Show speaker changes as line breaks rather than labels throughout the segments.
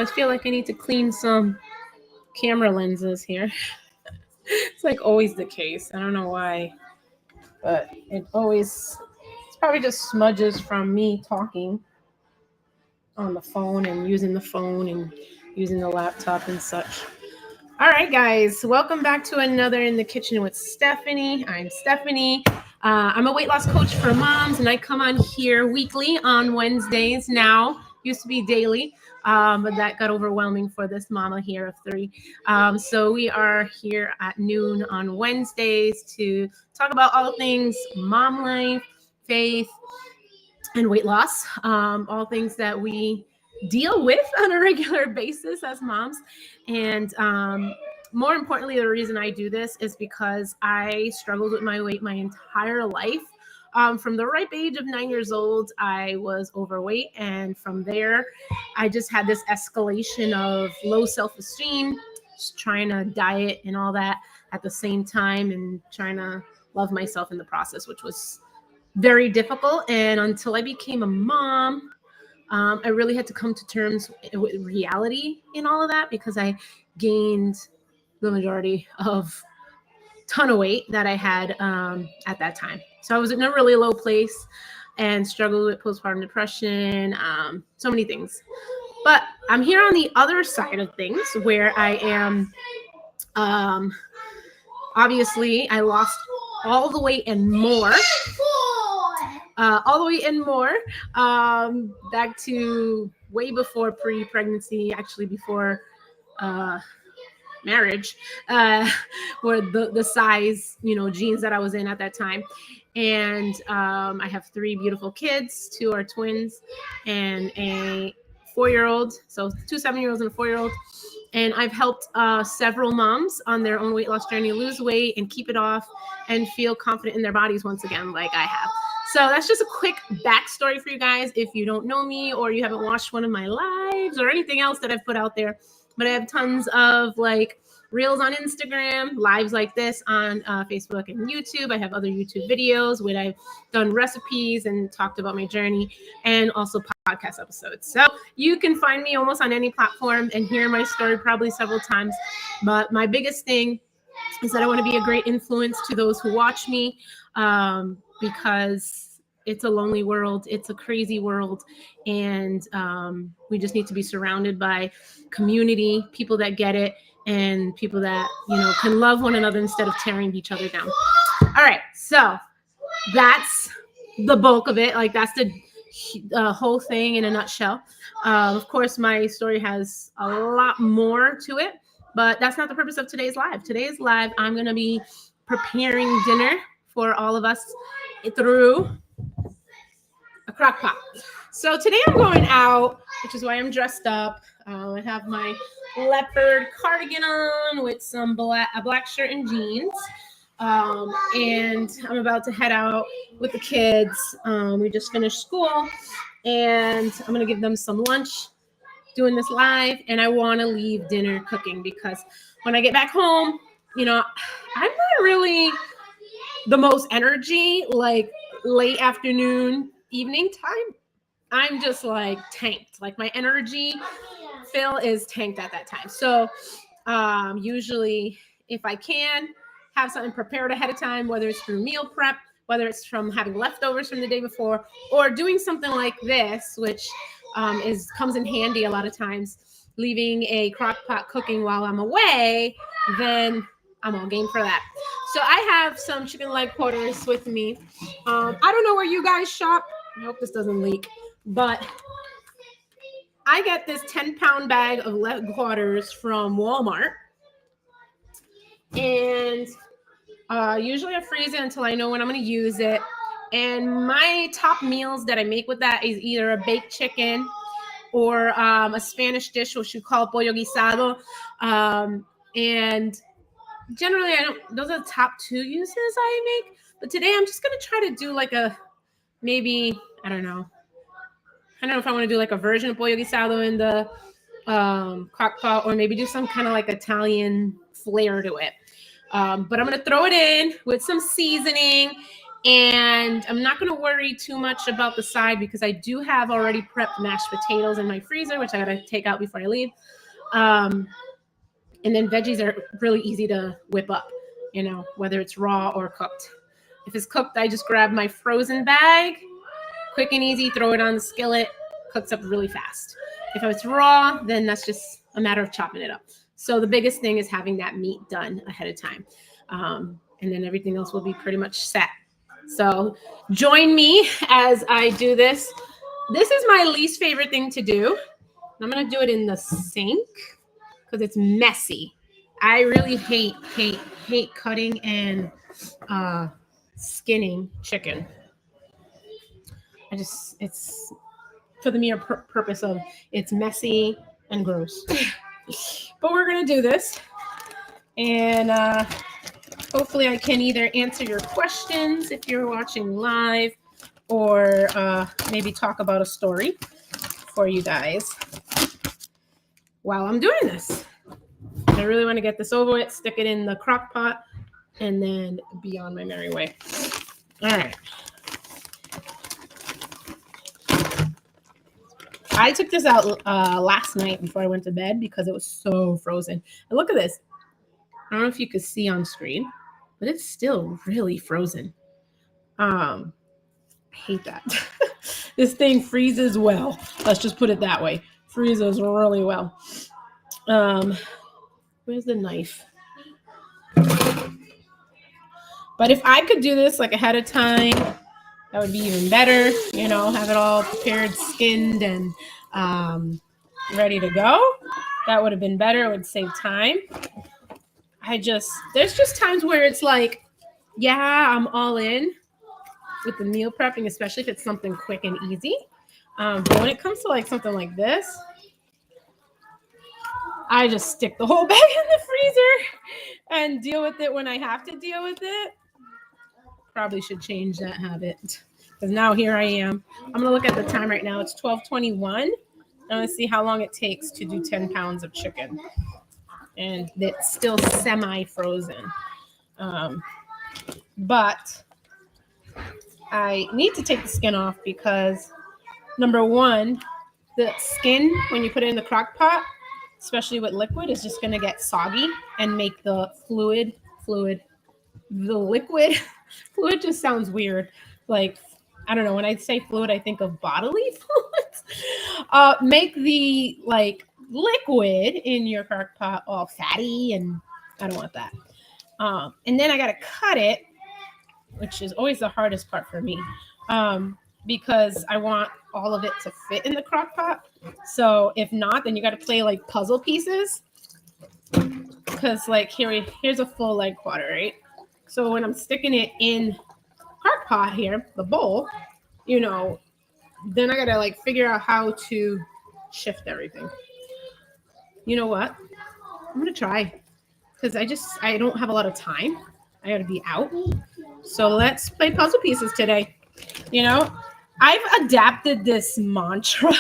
I feel like I need to clean some camera lenses here. It's like always the case. I don't know why, but it's probably just smudges from me talking on the phone and using the laptop and such. All right, guys, welcome back to another In the Kitchen with Stephanie. I'm Stephanie. I'm a weight loss coach for moms, and I come on here weekly on Wednesdays now. Used to be daily, but that got overwhelming for this mama here of three. So we are here at noon on Wednesdays to talk about all things mom life, faith, and weight loss, all things that we deal with on a regular basis as moms. And more importantly, the reason I do this is because I struggled with my weight my entire life. From the ripe age of 9 years old, I was overweight. And from there, I just had this escalation of low self-esteem, just trying to diet and all that at the same time and trying to love myself in the process, which was very difficult. And until I became a mom, I really had to come to terms with reality in all of that, because I gained the majority of ton of weight that I had at that time. So I was in a really low place and struggled with postpartum depression, so many things. But I'm here on the other side of things where I am, obviously, I lost all the weight and more. Back to way before pre-pregnancy, actually before marriage, were the size, jeans that I was in at that time. And I have three beautiful kids. Two are twins and a 4-year-old. So 2 7-year-olds and a 4-year-old. And I've helped several moms on their own weight loss journey lose weight and keep it off and feel confident in their bodies once again, like I have. So that's just a quick backstory for you guys if you don't know me or you haven't watched one of my lives or anything else that I've put out there. But I have tons of reels on Instagram, lives like this on Facebook and YouTube. I have other YouTube videos where I've done recipes and talked about my journey, and also podcast episodes. So you can find me almost on any platform and hear my story probably several times. But my biggest thing is that I want to be a great influence to those who watch me, because it's a lonely world. It's a crazy world. And we just need to be surrounded by community, people that get it, and people that, can love one another instead of tearing each other down. All right. So that's the bulk of it. That's the whole thing in a nutshell. Of course, my story has a lot more to it, but that's not the purpose of today's live. Today's live, I'm going to be preparing dinner for all of us through a crock pot. So today I'm going out, which is why I'm dressed up. I have my leopard cardigan on with a black shirt and jeans. And I'm about to head out with the kids. We just finished school, and I'm going to give them some lunch doing this live. And I want to leave dinner cooking, because when I get back home, I'm not really the most energy, late afternoon, evening time. I'm just tanked. My energy fill is tanked at that time. So usually if I can have something prepared ahead of time, whether it's through meal prep, whether it's from having leftovers from the day before, or doing something like this, which comes in handy a lot of times, leaving a crock pot cooking while I'm away, then I'm all game for that. So I have some chicken leg quarters with me. I don't know where you guys shop. I hope this doesn't leak, but I get this 10-pound bag of leg quarters from Walmart, and usually I freeze it until I know when I'm going to use it. And my top meals that I make with that is either a baked chicken or a Spanish dish, which we call pollo guisado. And generally, those are the top 2 uses I make. But today I'm just going to try to do I don't know if I want to do a version of pollo guisado in the crock pot, or maybe do some kind of Italian flair to it. But I'm going to throw it in with some seasoning And I'm not going to worry too much about the side because I do have already prepped mashed potatoes in my freezer, which I got to take out before I leave. And then veggies are really easy to whip up, you know, whether it's raw or cooked. If it's cooked, I just grab my frozen bag, quick and easy, throw it on the skillet, cooks up really fast. If it's raw, then that's just a matter of chopping it up. So the biggest thing is having that meat done ahead of time. And then everything else will be pretty much set. So join me as I do this. This is my least favorite thing to do. I'm going to do it in the sink because it's messy. I really hate cutting and skinning chicken. It's for the mere purpose of it's messy and gross. But we're going to do this. And hopefully I can either answer your questions if you're watching live or maybe talk about a story for you guys while I'm doing this. I really want to get this over with, stick it in the crock pot, and then be on my merry way. All right. I took this out last night before I went to bed because it was so frozen. And look at this. I don't know if you could see on screen, but it's still really frozen. I hate that. This thing freezes well. Let's just put it that way. Freezes really well. Where's the knife? But if I could do this like ahead of time, that would be even better. You know, have it all prepared, skinned, and ready to go. That would have been better. It would save time. There's just times where it's like, yeah, I'm all in with the meal prepping, especially if it's something quick and easy. But when it comes to like something like this, I just stick the whole bag in the freezer and deal with it when I have to deal with it. Probably should change that habit because now here I am. I'm going to look at the time right now. It's 12:21. I'm going to see how long it takes to do 10 pounds of chicken. And it's still semi-frozen. But I need to take the skin off because, number one, the skin, when you put it in the crock pot, especially with liquid, is just going to get soggy and make the liquid just sounds weird. Like, I don't know, when I say fluid, I think of bodily fluids. Make the liquid in your crock pot all fatty, and I don't want that. And then I got to cut it, which is always the hardest part for me, because I want all of it to fit in the crock pot. So if not, then you got to play like puzzle pieces. Because like here's a full leg quarter, right? So when I'm sticking it in crock pot here, the bowl, you know, then I got to like figure out how to shift everything. You know what? I'm going to try because I don't have a lot of time. I got to be out. So let's play puzzle pieces today. You know, I've adapted this mantra,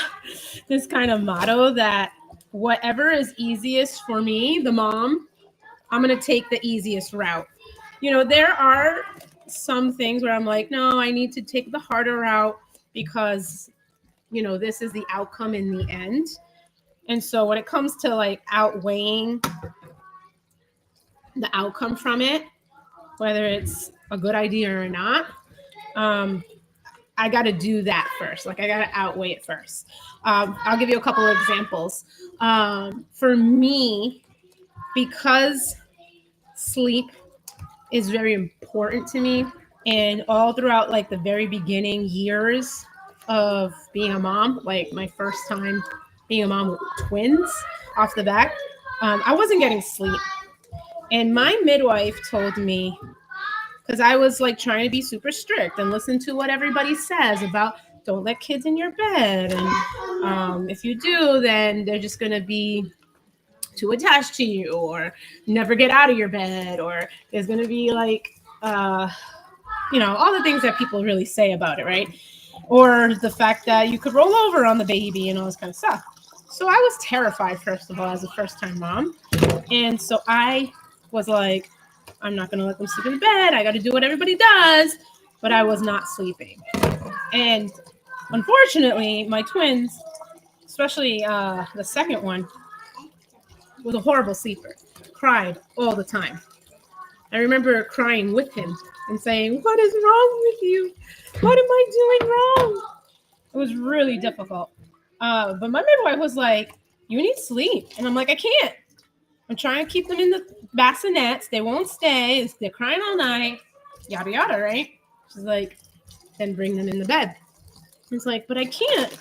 this kind of motto that whatever is easiest for me, the mom, I'm going to take the easiest route. You know, there are some things where I'm like, no, I need to take the harder route because, you know, this is the outcome in the end. And so when it comes to like outweighing the outcome from it, whether it's a good idea or not, I got to do that first. Like I got to outweigh it first. I'll give you a couple of examples. For me, because sleep is very important to me, and all throughout like the very beginning years of being a mom, like my first time being a mom with twins off the bat, I wasn't getting sleep. And my midwife told me, because I was like trying to be super strict and listen to what everybody says about don't let kids in your bed. And if you do, then they're just going to be too attached to you or never get out of your bed. Or there's going to be like, you know, all the things that people really say about it, right? Or the fact that you could roll over on the baby and all this kind of stuff. So I was terrified, first of all, as a first-time mom. And so I was like, I'm not going to let them sleep in bed. I got to do what everybody does. but I was not sleeping. And unfortunately, my twins, especially the second one, was a horrible sleeper, cried all the time. I remember crying with him and saying, "What is wrong with you? What am I doing wrong?" It was really difficult. But my midwife was like, "You need sleep." And I'm like, "I can't. I'm trying to keep them in the bassinets. They won't stay. They're crying all night. Yada, yada, right?" She's like, "Then bring them in the bed." It's like, "But I can't.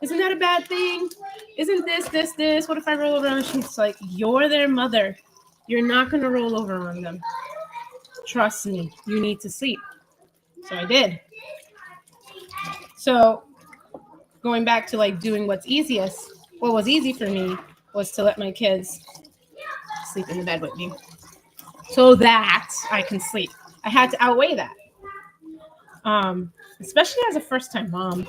Isn't that a bad thing? Isn't this? What if I roll over on them?" She's like, "You're their mother. You're not going to roll over on them. Trust me, you need to sleep." So I did. So going back to like doing what's easiest, what was easy for me was to let my kids sleep in the bed with me so that I can sleep. I had to outweigh that. Especially as a first-time mom.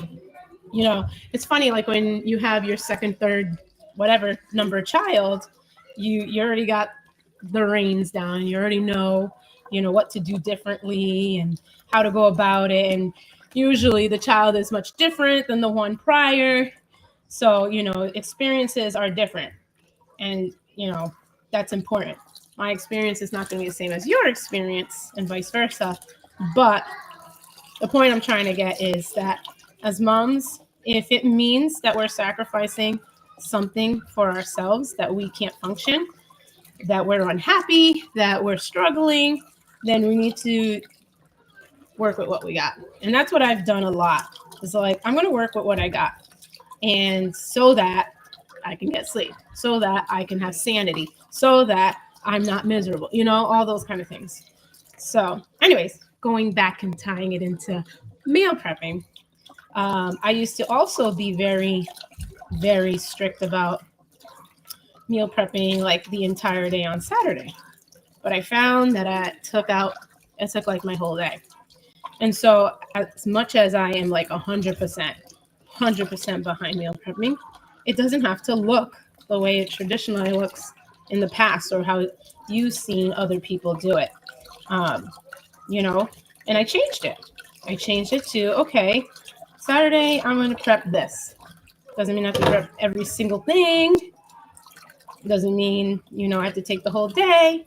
You know, it's funny, like when you have your second, third, whatever number child, you already got the reins down. You already know, what to do differently and how to go about it. And usually the child is much different than the one prior. So, experiences are different. And, that's important. My experience is not going to be the same as your experience and vice versa. But the point I'm trying to get is that as moms, if it means that we're sacrificing something for ourselves, that we can't function, that we're unhappy, that we're struggling, then we need to work with what we got. And that's what I've done a lot. It's like, I'm going to work with what I got. And so that I can get sleep, so that I can have sanity, so that I'm not miserable, all those kind of things. So anyways, going back and tying it into meal prepping, I used to also be very, very strict about meal prepping like the entire day on Saturday. But I found that it took like my whole day. And so as much as I am like 100% behind meal prepping, it doesn't have to look the way it traditionally looks in the past or how you've seen other people do it. And I changed it. I changed it to, okay, Saturday, I'm going to prep this. Doesn't mean I have to prep every single thing. Doesn't mean, I have to take the whole day.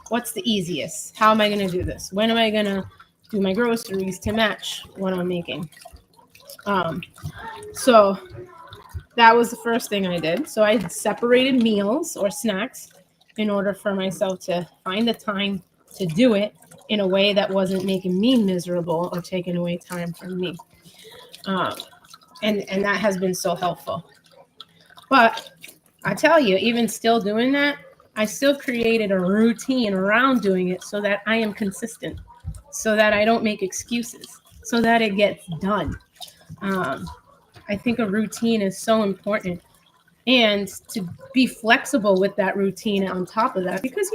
What's the easiest? How am I going to do this? When am I going to do my groceries to match what I'm making? So that was the first thing I did. So I separated meals or snacks in order for myself to find the time to do it in a way that wasn't making me miserable or taking away time from me. And that has been so helpful. But I tell you, even still doing that, I still created a routine around doing it so that I am consistent, so that I don't make excuses, so that it gets done. I think a routine is so important, and to be flexible with that routine on top of that, because,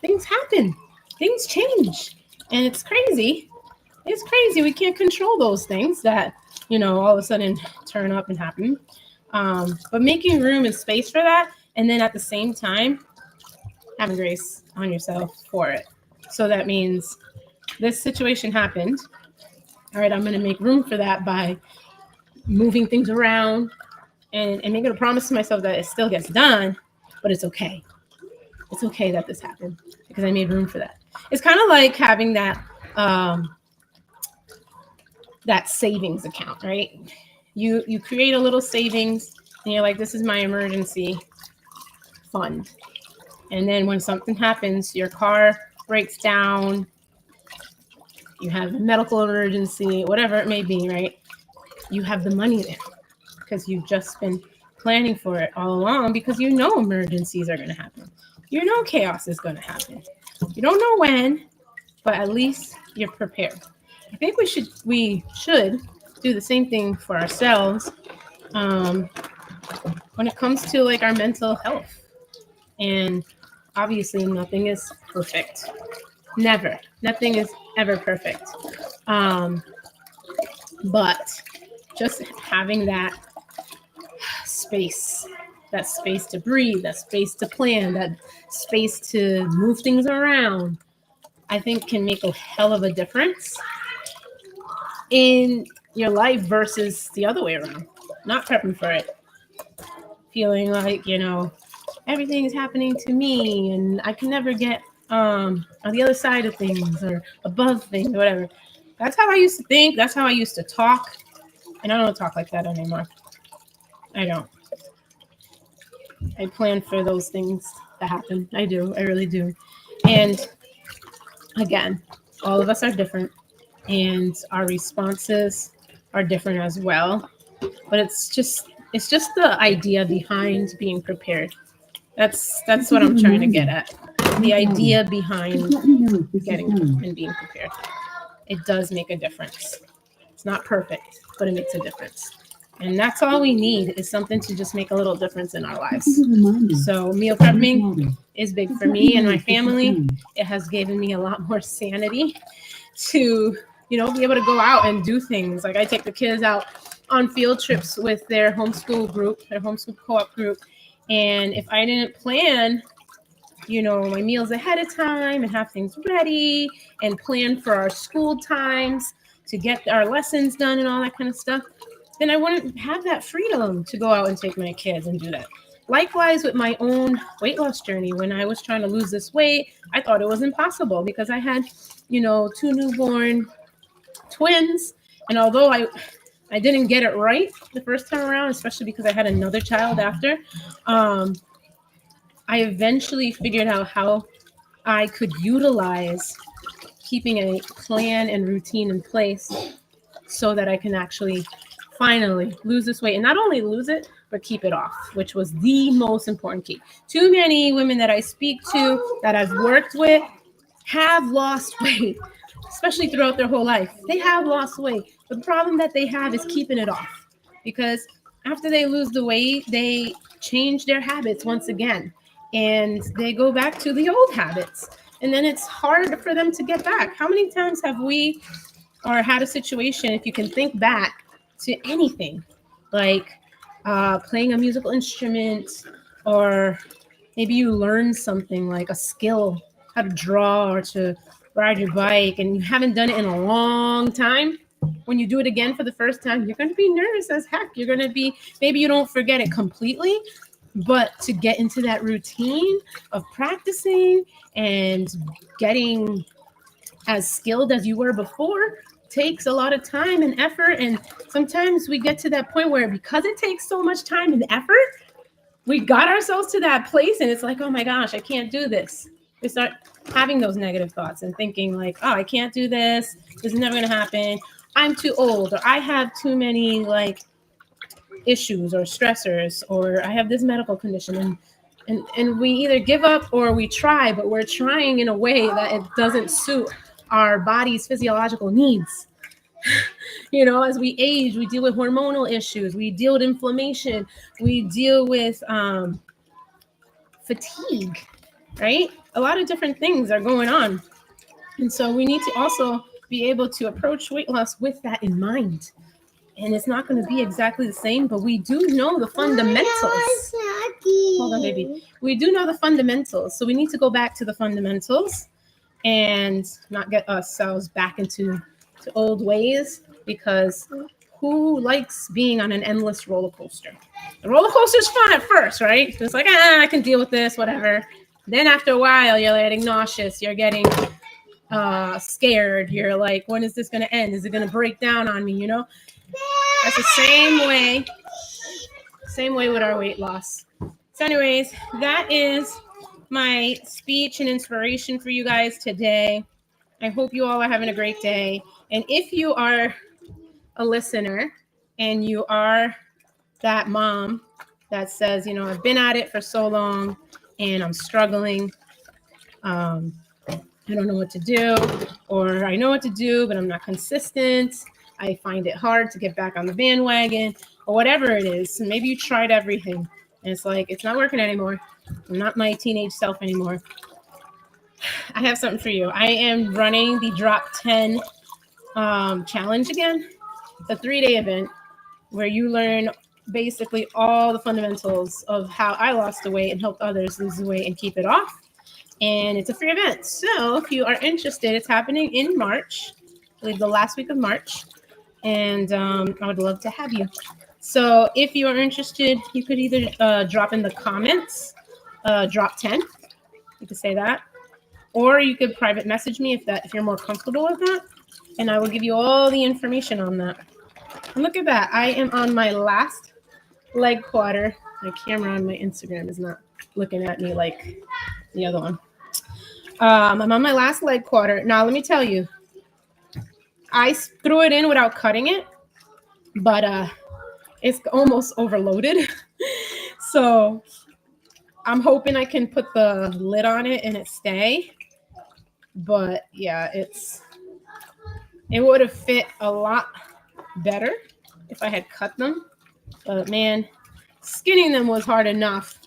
things happen, things change, and it's crazy. It's crazy. We can't control those things that, all of a sudden turn up and happen. But making room and space for that, and then at the same time, having grace on yourself for it. So that means this situation happened. All right, I'm going to make room for that by moving things around and making a promise to myself that it still gets done, but it's okay. It's okay that this happened because I made room for that. It's kind of like having that that savings account, right? You create a little savings and you're like, this is my emergency fund. And then when something happens, your car breaks down, you have a medical emergency, whatever it may be, right? You have the money there because you've just been planning for it all along, because emergencies are going to happen. Chaos is going to happen. You don't know when, but at least you're prepared. I think we should do the same thing for ourselves when it comes to like our mental health. And obviously nothing is perfect. Never. Nothing is ever perfect. But just having that space to breathe, that space to plan, that space to move things around, I think can make a hell of a difference. in your life versus the other way around. Not prepping for it. Feeling like, everything is happening to me and I can never get on the other side of things or above things or whatever. That's how I used to think. That's how I used to talk. And I don't talk like that anymore. I don't. I plan for those things to happen. I do. I really do. And again, all of us are different and our responses are different as well. But it's just the idea behind being prepared. That's what I'm trying to get at. The idea behind getting and being prepared. It does make a difference. It's not perfect, but it makes a difference. And that's all we need is something to just make a little difference in our lives. So meal prepping is big for me and my family. It has given me a lot more sanity to, be able to go out and do things. Like I take the kids out on field trips with their homeschool group, their homeschool co-op group. And if I didn't plan, my meals ahead of time and have things ready and plan for our school times to get our lessons done and all that kind of stuff, then I wouldn't have that freedom to go out and take my kids and do that. Likewise with my own weight loss journey, when I was trying to lose this weight, I thought it was impossible because I had, 2 newborn twins. And although I didn't get it right the first time around, especially because I had another child after, I eventually figured out how I could utilize keeping a plan and routine in place so that I can actually finally lose this weight and not only lose it, but keep it off, which was the most important key. Too many women that I speak to that I've worked with have lost weight, especially throughout their whole life. They have lost weight. The problem that they have is keeping it off because after they lose the weight, they change their habits once again and they go back to the old habits. And then it's hard for them to get back. How many times have we or had a situation, if you can think back to anything, like playing a musical instrument, or maybe you learn something like a skill, how to draw or to ride your bike, and you haven't done it in a long time. When you do it again for the first time, you're going to be nervous as heck. You're going to be, maybe you don't forget it completely, but to get into that routine of practicing and getting as skilled as you were before takes a lot of time and effort. And sometimes we get to that point where because it takes so much time and effort, we got ourselves to that place and it's like, oh my gosh, I can't do this. We start having those negative thoughts and thinking like, oh, I can't do this. This is never going to happen. I'm too old, or I have too many issues or stressors, or I have this medical condition. And we either give up or we try, but we're trying in a way that it doesn't suit our body's physiological needs. As we age, we deal with hormonal issues, we deal with inflammation, we deal with fatigue, right? A lot of different things are going on. And so we need to also be able to approach weight loss with that in mind. And it's not going to be exactly the same, but we do know the fundamentals. Hold on, baby. We do know the fundamentals. So we need to go back to the fundamentals and not get ourselves back into old ways, because who likes being on an endless roller coaster? The roller coaster's fun at first, right? It's like, I can deal with this, whatever. Then after a while, you're getting nauseous. You're getting scared. You're like, when is this going to end? Is it going to break down on me? That's the same way with our weight loss. So anyways, that is my speech and inspiration for you guys today. I hope you all are having a great day. And if you are a listener and you are that mom that says, I've been at it for so long and I'm struggling. I don't know what to do, or I know what to do, but I'm not consistent. I find it hard to get back on the bandwagon, or whatever it is. And maybe you tried everything and it's like, it's not working anymore. I'm not my teenage self anymore. I have something for you. I am running the Drop 10 challenge again. It's a 3-day event where you learn basically all the fundamentals of how I lost the weight and helped others lose the weight and keep it off. And it's a free event. So if you are interested, it's happening in March, I believe the last week of March. and I would love to have you. So if you are interested, you could either drop in the comments, drop 10, you could say that, or you could private message me if you're more comfortable with that, and I will give you all the information on that. And look at that, I am on my last leg quarter. My camera on my Instagram is not looking at me like the other one. I'm on my last leg quarter. Now, let me tell you, I threw it in without cutting it, but it's almost overloaded. So I'm hoping I can put the lid on it and it stay. But yeah, it would have fit a lot better if I had cut them. But man, skinning them was hard enough.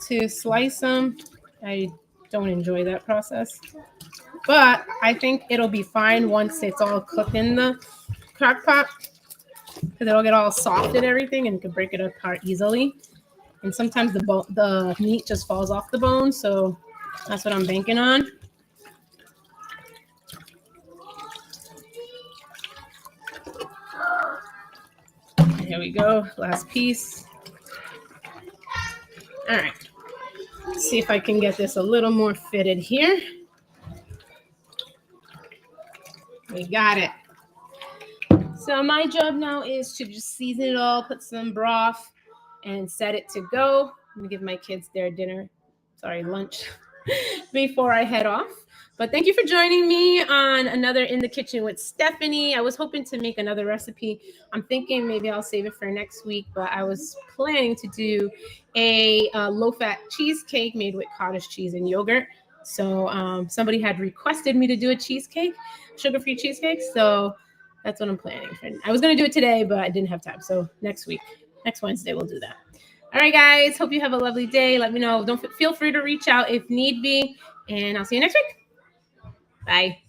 To slice them, I don't enjoy that process. But I think it'll be fine once it's all cooked in the crock pot, because it'll get all soft and everything, and you can break it apart easily. And sometimes the meat just falls off the bone, so that's what I'm banking on. Here we go, last piece. All right, let's see if I can get this a little more fitted here. We got it. So my job now is to just season it all, put some broth, and set it to go. I'm gonna give my kids their lunch before I head off. But thank you for joining me on another In the Kitchen with Stephanie. I was hoping to make another recipe. I'm thinking maybe I'll save it for next week, but I was planning to do a low-fat cheesecake made with cottage cheese and yogurt. So somebody had requested me to do a cheesecake, sugar-free cheesecake. So that's what I'm planning for. I was going to do it today, but I didn't have time. So next Wednesday, we'll do that. All right, guys. Hope you have a lovely day. Let me know. Feel free to reach out if need be. And I'll see you next week. Bye.